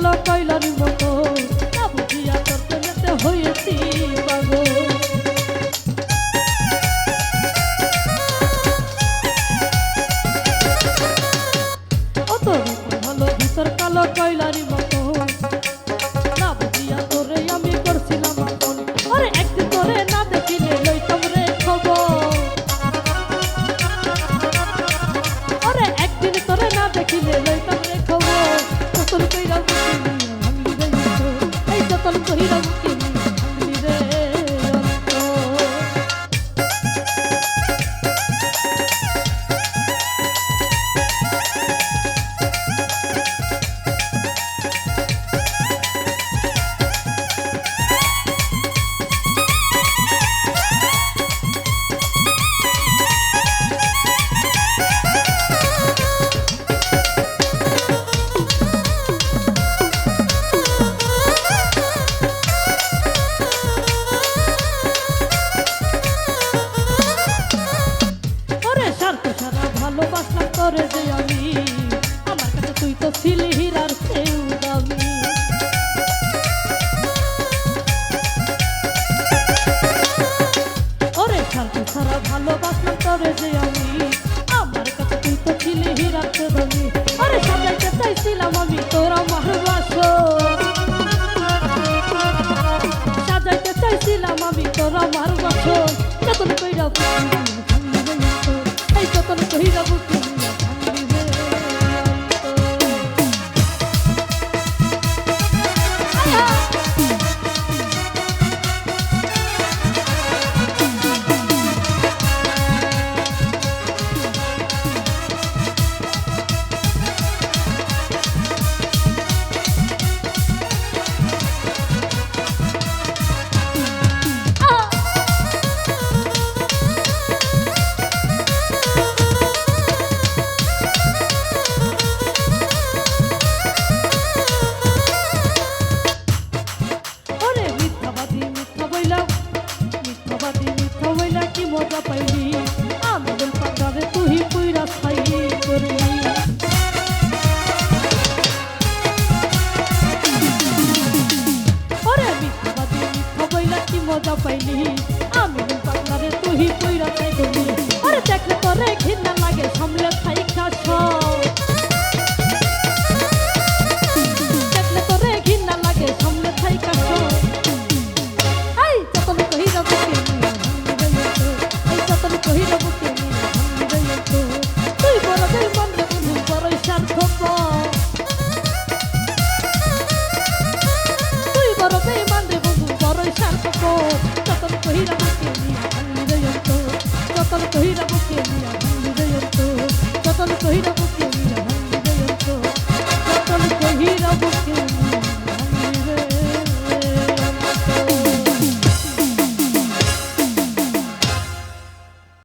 কালো কয়লার মতো না বুঝিয়া তোর প্রেমেতে হয়েছি পাগল। ও তোর ভালো ভিতর কালো কয়লার মতো না বুঝিয়া তোরে আমি করছিলাম আপন। আরে একদিন তোরে না দেখিলে লইতাম রে খবর, আরে একদিন তোরে না দেখিলে লইতাম রে খবর। যতন কইরা বুঝি ভাঙলি রে অন্তর, এই যতন কইরা বুঝি ভাঙলি রে অন্তর। ভালোবাসলাম তোরে যে আমি, আমার কাছে তুই তো ছিলি হীরার চেয়েও দামি। ওরে স্বার্থ ছাড়া ভালোবাসলাম তোরে যে আমি, আমার কাছে তুই তো ছিলি হীরার চেয়েও দামি। ওরে সাজাইতে চাইছিলাম আমি তোর আমার বাসর, সাজাইতে চাইছিলাম আমি তোর আমার বাসর। যতন কইরা এই যতন কইরা বুঝি ভাঙলি রে মজা পাইলি আমাদের পাতারে তুই পুইরা ছাই করলি। ওরে মিথ্যাবাদী মিথ্যা বইলা কি মজা পাইলি আমাদের পাতারে তুই পুইরা ছাই করলি। ওরে দেখলে তোরে ঘৃণা লাগে সামলে ছাই খাস, দেখলে তোরে ঘৃণা লাগে সামলে ছাই খাস। এই যতন কহিরা বুকে কহিরা বুকে ভাঙলি রে অন্তর, তুই বড় বেঈমান রে বন্ধু বড়ই স্বার্থপর, তুই বড় বেঈমান রে বন্ধু বড়ই স্বার্থপর। যতন কহিরা বুকে ভাঙলি রে অন্তর, যতন কহিরা